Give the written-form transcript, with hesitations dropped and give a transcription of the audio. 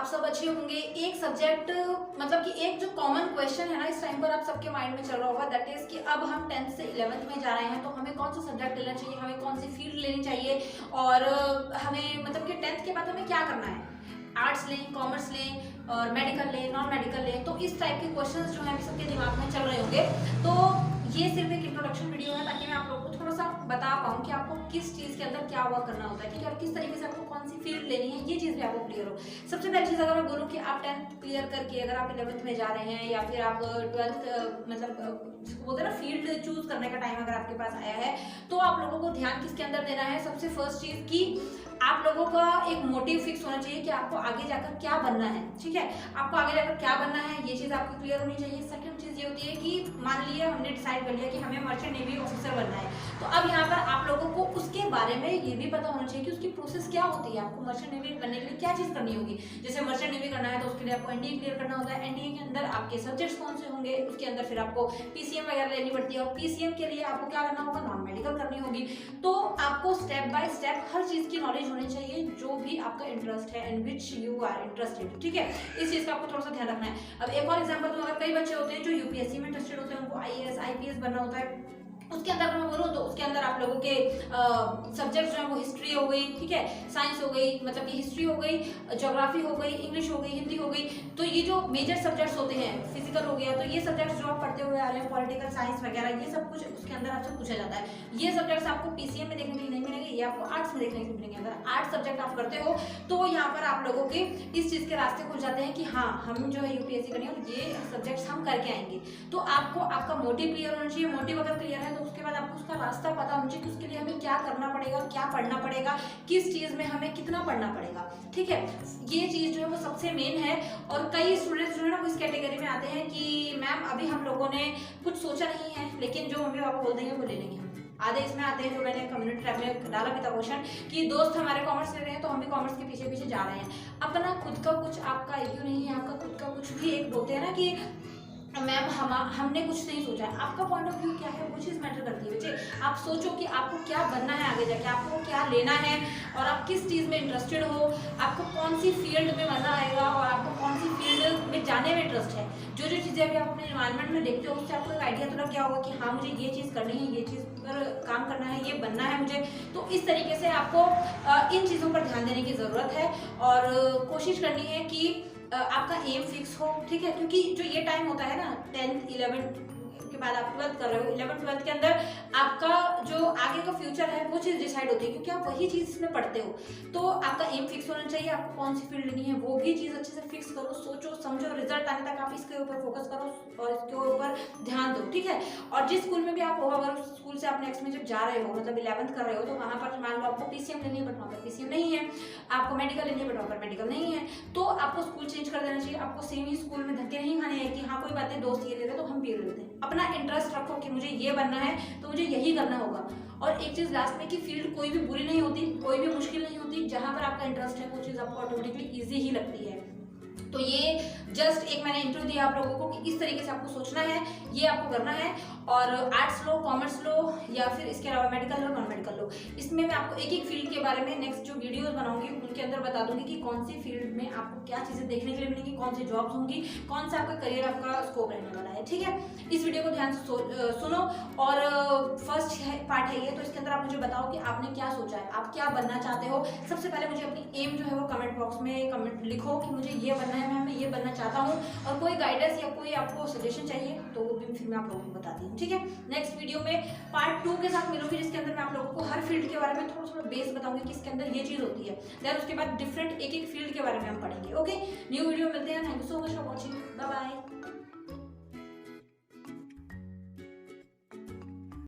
आप सब अच्छे होंगे। एक सब्जेक्ट मतलब कि एक जो कॉमन क्वेश्चन है ना इस टाइम पर आप सबके माइंड में चल रहा होगा, दैट इज कि अब हम 10th से 11th में जा रहे हैं तो हमें कौन सा सब्जेक्ट लेना चाहिए, हमें कौन सी फील्ड लेनी चाहिए और हमें मतलब कि 10th के बाद हमें क्या करना है, आर्ट्स लें, कॉमर्स लें और मेडिकल लें, नॉन मेडिकल लें। तो इस टाइप के क्वेश्चंस जो हैं अभी सबके दिमाग में चल रहे होंगे। तो ये सिर्फ एक इंट्रोडक्शन वीडियो है ताकि मैं आप लोगों को थोड़ा सा बता पाऊँ कि आपको किस चीज़ के अंदर क्या वर्क करना होता है, ठीक है, और किस तरीके से आपको कौन सी फील्ड लेनी है, ये चीज़ भी आपको क्लियर हो। सबसे पहली चीज़ अगर मैं बोलूँ कि आप 10th क्लियर करके अगर आप 11th में जा रहे हैं या फिर आप 12th मतलब जिसको बोलते हैं ना फील्ड चूज करने का टाइम अगर आपके पास आया है, तो आप लोगों को ध्यान किसके अंदर देना है। सबसे फर्स्ट चीज़ कि आप लोगों का एक मोटिव फिक्स होना चाहिए कि आपको आगे जाकर क्या बनना है, ठीक है, आपको आगे जाकर क्या बनना है ये चीज़ आपको क्लियर होनी चाहिए। सेकंड चीज़ ये होती है कि मान लिया हमने डिसाइड कर लिया कि हमें मर्चेंट नेवी ऑफिसर बनना है, तो अब यहाँ पर आप लोगों को उसके बारे में ये भी पता होना चाहिए कि उसकी प्रोसेस क्या होती है, आपको मर्चेंट नेवी बनने के लिए क्या चीज़ करनी होगी। जैसे मर्चेंट नेवी करना है तो उसके लिए आपको एनडीए क्लियर करना होता है, एनडीए के अंदर आपके सब्जेक्ट्स कौन से होंगे, उसके अंदर फिर आपको पीसीएम वगैरह लेनी पड़ती है और पीसीएम के लिए आपको क्या करना होगा, नॉन मेडिकल करनी होगी। तो आपको स्टेप बाय स्टेप हर चीज़ की नॉलेज होनी चाहिए जो भी आपका इंटरेस्ट है इन विच यू आर इंटरेस्टेड, ठीक है, इस चीज़ का आपको थोड़ा सा ध्यान रखना है। अब एक और एग्जांपल दूं, अगर कई बच्चे होते हैं जो यूपीएससी में इंटरेस्टेड होते हैं, उनको आईएएस आईपीएस बनना होता है, उसके अंदर मैं बोलूँ तो उसके अंदर आप लोगों के सब्जेक्ट्स जो हैं वो हिस्ट्री हो गई, ठीक है, साइंस हो गई, मतलब कि हिस्ट्री हो गई, ज्योग्राफी हो गई, इंग्लिश हो गई, हिंदी हो गई। तो ये जो मेजर सब्जेक्ट्स होते हैं, फिजिकल हो गया, तो ये सब्जेक्ट्स जो आप पढ़ते हुए आ रहे हैं, पॉलिटिकल साइंस वगैरह, ये सब कुछ उसके अंदर आपसे पूछा जाता है। ये सब्जेक्ट्स आपको पीसीएम में देखने के लिए नहीं मिलेंगे, ये आपको आर्ट्स में देखने के लिए मिलेंगे। अगर आर्ट्स सब्जेक्ट आप करते हो तो यहाँ पर आप लोगों के इस चीज़ के रास्ते खुल जाते हैं कि हाँ हम जो है यूपीएससी करनी है और ये सब्जेक्ट्स हम करके आएंगे। तो आपको आपका मोटिव क्लियर होना चाहिए। मोटिव अगर क्लियर है तो उसके बाद आपको उसका रास्ता पता होना चाहिए कि उसके लिए हमें क्या करना पड़ेगा, क्या पढ़ना पड़ेगा, किस चीज़ में हमें कितना पढ़ना पड़ेगा, ठीक है। ये चीज़ जो है वो सबसे मेन है। और कई स्टूडेंट्स जो है ना वो इस कैटेगरी में आते हैं कि मैम अभी हम लोगों ने कुछ सोचा नहीं है, लेकिन जो मम्मी पापा बोल देंगे वो ले लेंगे। आधे इसमें आते हैं जो मैंने कम्युनिटी टैब में डाला भी था क्वेश्चन कि दोस्त हमारे कॉमर्स ले रहे हैं तो हम भी कॉमर्स के पीछे पीछे जा रहे हैं। अपना खुद का कुछ आपका आईक्यू नहीं है, आपका खुद का कुछ भी एक बोलते हैं ना कि मैम हमने कुछ नहीं सोचा है। आपका पॉइंट ऑफ व्यू क्या है वो चीज़ मैटर करती है बच्चे। आप सोचो कि आपको क्या बनना है आगे जाके, आपको क्या लेना है और आप किस चीज़ में इंटरेस्टेड हो, आपको कौन सी फील्ड में मज़ा आएगा और आपको कौन सी फील्ड में जाने में इंटरेस्ट है। जो जो चीज़ें अभी आप अपने एनवायरनमेंट में देखते हो उससे आपको एक आइडिया तो लग गया होगा कि हाँ मुझे ये चीज़ करनी है, ये चीज़ पर काम करना है, ये बनना है मुझे। तो इस तरीके से आपको इन चीज़ों पर ध्यान देने की ज़रूरत है और कोशिश करनी है कि आपका एम फिक्स हो, ठीक है, क्योंकि जो ये टाइम होता है ना 10th 11th के बाद आप 12th कर रहे हो, 11th 12th के अंदर आपका जो आगे का फ्यूचर है वो चीज़ डिसाइड होती है क्योंकि आप वही चीज़ इसमें पढ़ते हो। तो आपका एम फिक्स होना चाहिए, आपको कौन सी फील्ड लेनी है वो भी चीज़ अच्छे से फिक्स करो, सोचो समझो, रिजल्ट आने तक आप इसके ऊपर फोकस करो और इसके ऊपर ध्यान दो, ठीक है। और जिस स्कूल में भी आप हो, अगर उस स्कूल से आप नेक्स्ट में जब जा रहे हो मतलब 11th कर रहे हो तो वहाँ पर मान लो आपको पीसीएम लेनी है बट वहाँ पर पीसीएम नहीं है, आपको मेडिकल लेनी है बट वहाँ पर मेडिकल नहीं है, तो आपको स्कूल चेंज कर देना चाहिए। आपको सेम ही स्कूल में धक्के नहीं खाने हैं कि हाँ कोई बात नहीं दोस्त ये ले रहे तो हम भी ले लेते हैं। अपना इंटरेस्ट रखो कि मुझे ये बनना है तो मुझे यही करना होगा। और एक चीज़ लास्ट में कि फील्ड कोई भी बुरी नहीं होती, कोई भी मुश्किल नहीं होती, जहाँ पर आपका इंटरेस्ट है वो चीज़ आपको ऑटोमेटिकली ईजी ही लगती है। तो ये जस्ट एक मैंने इंट्रो दिया आप लोगों को कि इस तरीके से आपको सोचना है, ये आपको करना है। और आर्ट्स लो, कॉमर्स लो या फिर इसके अलावा मेडिकल लो, नॉन मेडिकल लो, इसमें मैं आपको एक एक फील्ड के बारे में नेक्स्ट जो वीडियोस बनाऊंगी उनके अंदर बता दूंगी कि कौन सी फील्ड में आपको क्या चीज़ें देखने के लिए मिलेंगी, कौन सी जॉब्स होंगी, कौन सा आपका करियर आपका स्कोप रहने वाला है, ठीक है। इस वीडियो को ध्यान से सुनो। और फर्स्ट पार्ट है ये, तो इसके अंदर आप मुझे बताओ कि आपने क्या सोचा है, आप क्या बनना चाहते हो। सबसे पहले मुझे अपनी एम जो है वो कमेंट बॉक्स में कमेंट लिखो कि मुझे ये बनना है, मैं ये बनना चाहता हूँ। और कोई गाइडेंस या कोई आपको सजेशन चाहिए तो वो भी फिर मैं आप लोगों को बताती हूँ, ठीक है। नेक्स्ट वीडियो में पार्ट 2 के साथ मिलूंगी जिसके अंदर मैं आप लोगों को हर फील्ड के बारे में थोड़ा थोड़ा बेस बताऊंगी कि इसके अंदर ये चीज़ होती है। देन उसके बाद डिफरेंट एक एक फील्ड के बारे में हम पढ़ेंगे। ओके, न्यू वीडियो मिलते हैं। Thank you so much for watching, bye bye.